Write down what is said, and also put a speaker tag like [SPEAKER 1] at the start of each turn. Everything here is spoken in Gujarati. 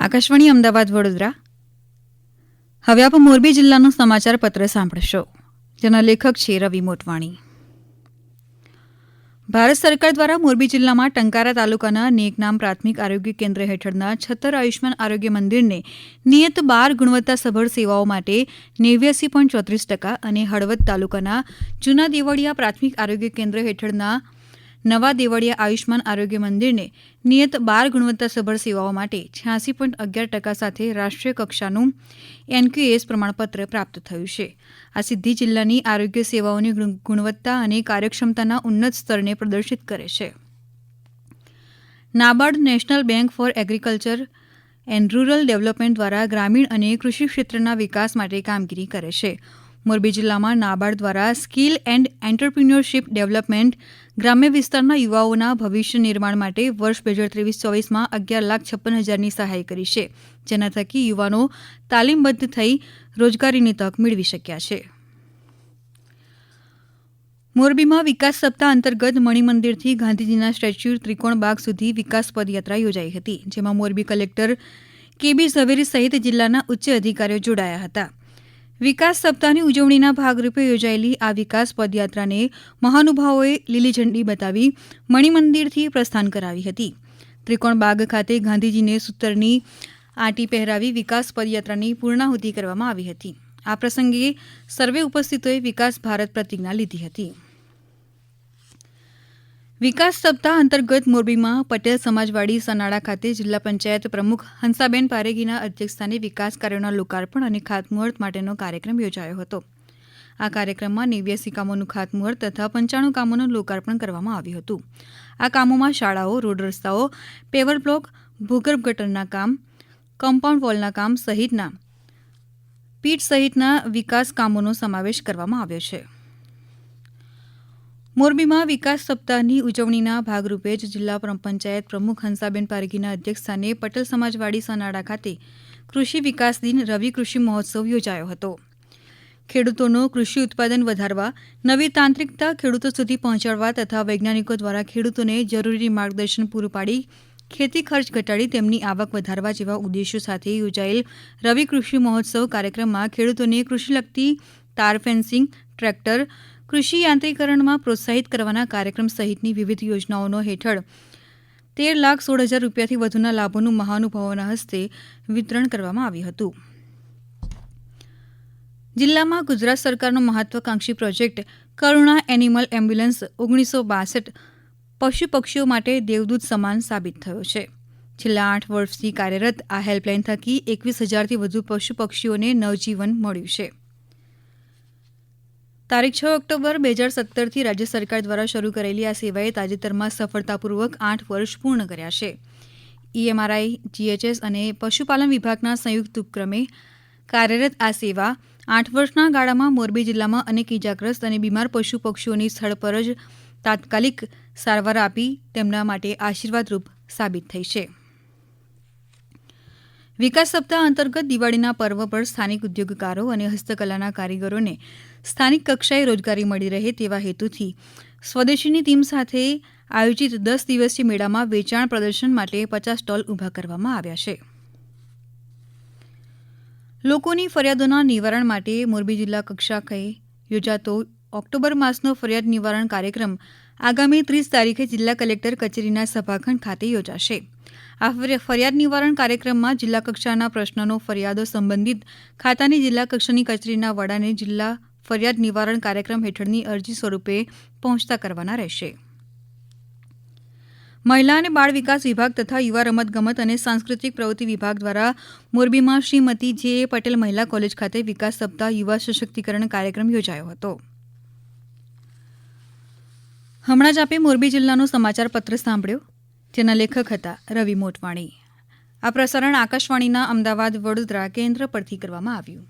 [SPEAKER 1] આકાશવાણી અમદાવાદ વડોદરા. હવે આપ મોરબી જિલ્લાનું સમાચાર પત્ર સાંભળશો, જેના લેખક છે રવિ મોટવાણી. ભારત સરકાર દ્વારા મોરબી જિલ્લામાં ટંકારા તાલુકાના નેકનામ પ્રાથમિક આરોગ્ય કેન્દ્ર હેઠળના છત્તર આયુષ્માન આરોગ્ય મંદિરને નિયત 12 ગુણવત્તાસભર સેવાઓ માટે 89.34% અને હળવદ તાલુકાના જૂના દેવળિયા પ્રાથમિક આરોગ્ય કેન્દ્ર હેઠળના નવા દેવળિયા આયુષ્માન આરોગ્ય મંદિરને નિયત 12 ગુણવત્તાસભર સેવાઓ માટે 86.11% સાથે રાષ્ટ્રીય કક્ષાનું NQAS પ્રમાણપત્ર પ્રાપ્ત થયું છે. આ સિદ્ધિ જિલ્લાની આરોગ્ય સેવાઓની ગુણવત્તા અને કાર્યક્ષમતાના ઉન્નત સ્તરને પ્રદર્શિત કરે છે. NABARD national bank four agriculture and rural development દ્વારા ગ્રામીણ અને કૃષિ ક્ષેત્રના વિકાસ માટે કામગીરી કરે છે. મોરબી જિલ્લામાં નાબાર્ડ દ્વારા સ્કિલ એન્ડ એન્ટરપ્રિન્યોરશિપ ડેવલપમેન્ટ ગ્રામ્ય વિસ્તારના યુવાઓના ભવિષ્ય નિર્માણ માટે વર્ષ 2023-24માં 11,56,000ની સહાય કરી છે, જેના થકી યુવાનો તાલીમબદ્ધ થઈ રોજગારીની તક મેળવી શક્યા છે. મોરબીમાં વિકાસ સપ્તાહ અંતર્ગત મણિમંદિરથી ગાંધીજીના સ્ટેચ્યુ ત્રિકોણબાગ સુધી વિકાસ પદયાત્રા યોજાઈ હતી, જેમાં મોરબી કલેક્ટર KB ઝવેરી સહિત જિલ્લાના ઉચ્ચ અધિકારીઓ જોડાયા હતા. વિકાસ સપ્તાહની ઉજવણીના ભાગરૂપે યોજાયેલી આ વિકાસ પદયાત્રાને મહાનુભાવોએ લીલી ઝંડી બતાવી મણિમંદિરથી પ્રસ્થાન કરાવી હતી. ત્રિકોણબાગ ખાતે ગાંધીજીને સૂતરની આંટી પહેરાવી વિકાસ પદયાત્રાની પૂર્ણાહુતિ કરવામાં આવી હતી. આ પ્રસંગે સર્વે ઉપસ્થિતોએ વિકાસ ભારત પ્રતિજ્ઞા લીધી હતી. વિકાસ સપ્તાહ અંતર્ગત મોરબીમાં પટેલ સમાજવાડી સનાડા ખાતે જિલ્લા પંચાયત પ્રમુખ હંસાબેન પારેગીના અધ્યક્ષસ્થાને વિકાસ કાર્યોના લોકાર્પણ અને ખાતમુહૂર્ત માટેનો કાર્યક્રમ યોજાયો હતો. આ કાર્યક્રમમાં 89 કામોનું ખાતમુહૂર્ત તથા 95 કામોનું લોકાર્પણ કરવામાં આવ્યું હતું. આ કામોમાં શાળાઓ, રોડ રસ્તાઓ, પેવર બ્લોક, ભૂગર્ભ ગટરના કામ, કમ્પાઉન્ડ વોલના કામ સહિતના પીટ સહિતના વિકાસ કામોનો સમાવેશ કરવામાં આવ્યો છે. મોરબીમાં વિકાસ સપ્તાહની ઉજવણીના ભાગરૂપે જ જિલ્લા પંચાયત પ્રમુખ હંસાબેન પારેગીના અધ્યક્ષસ્થાને પટેલ સમાજવાડી સનાડા ખાતે કૃષિ વિકાસ દિન રવિ કૃષિ મહોત્સવ યોજાયો હતો. ખેડૂતોનો કૃષિ ઉત્પાદન વધારવા, નવી તાંત્રિકતા ખેડૂતો સુધી પહોંચાડવા તથા વૈજ્ઞાનિકો દ્વારા ખેડૂતોને જરૂરી માર્ગદર્શન પૂરું પાડી ખેતી ખર્ચ ઘટાડી તેમની આવક વધારવા જેવા ઉદ્દેશો સાથે યોજાયેલ રવિ કૃષિ મહોત્સવ કાર્યક્રમમાં ખેડૂતોને કૃષિલક્ષી તાર ફેન્સિંગ, ટ્રેક્ટર, કૃષિ યાંત્રીકરણમાં પ્રોત્સાહિત કરવાના કાર્યક્રમ સહિતની વિવિધ યોજનાઓનો હેઠળ 13,16,000 રૂપિયાથી વધુના લાભોનું મહાનુભાવોના હસ્તે વિતરણ કરવામાં આવ્યું હતું. જિલ્લામાં ગુજરાત સરકારનો મહત્વાકાંક્ષી પ્રોજેક્ટ કરુણા એનિમલ એમ્બ્યુલન્સ 1962 પશુ પક્ષીઓ માટે દેવદૂત સમાન સાબિત થયો છે. છેલ્લા 8 વર્ષથી કાર્યરત આ હેલ્પલાઇન થકી 21,000થી વધુ પશુ પક્ષીઓને નવજીવન મળ્યું છે. તારીખ 6 ઓક્ટોબર 2017થી રાજ્ય સરકાર દ્વારા શરૂ કરેલી આ સેવાએ તાજેતરમાં સફળતાપૂર્વક 8 વર્ષ પૂર્ણ કર્યા છે. EMRI, GHS અને પશુપાલન વિભાગના સંયુક્ત ઉપક્રમે કાર્યરત આ સેવા 8 વર્ષના ગાળામાં મોરબી જિલ્લામાં અનેક ઇજાગ્રસ્ત અને બીમાર પશુ પક્ષીઓની સ્થળ પર જ તાત્કાલિક સારવાર આપી તેમના માટે આશીર્વાદરૂપ સાબિત થઈ છે. વિકાસ સપ્તાહ અંતર્ગત દિવાળીના પર્વ પર સ્થાનિક ઉદ્યોગકારો અને હસ્તકલાના કારીગરોને સ્થાનિક કક્ષાએ રોજગારી મળી રહે તેવા હેતુથી સ્વદેશીની ટીમ સાથે આયોજિત 10 દિવસીય મેળામાં વેચાણ પ્રદર્શન માટે 50 સ્ટોલ ઊભા કરવામાં આવ્યા છે. લોકોની ફરિયાદોના નિવારણ માટે મોરબી જિલ્લા કક્ષાએ યોજાતો ઓક્ટોબર માસનો ફરિયાદ નિવારણ કાર્યક્રમ આગામી 30 તારીખે જિલ્લા કલેક્ટર કચેરીના સભાખંડ ખાતે યોજાશે. આ ફરિયાદ નિવારણ કાર્યક્રમમાં જિલ્લા કક્ષાના પ્રશ્નનો ફરિયાદો સંબંધિત ખાતાની જિલ્લા કક્ષાની કચેરીના વડાને જિલ્લા ફરિયાદ નિવારણ કાર્યક્રમ હેઠળની અરજી સ્વરૂપે પહોંચતા કરવાના રહેશે. મહિલા અને બાળ વિકાસ વિભાગ તથા યુવા રમતગમત અને સાંસ્કૃતિક પ્રવૃત્તિ વિભાગ દ્વારા મોરબીમાં શ્રીમતી J.A. પટેલ મહિલા કોલેજ ખાતે વિકાસ સપ્તાહ યુવા સશક્તિકરણ કાર્યક્રમ યોજાયો હતો. હમણાં જ આપે મોરબી જિલ્લાનો સમાચાર પત્ર સાંભળ્યો, જેના લેખક હતા રવિ મોટવાણી. આ પ્રસારણ આકાશવાણીના અમદાવાદ વડોદરા કેન્દ્ર પરથી કરવામાં આવ્યું.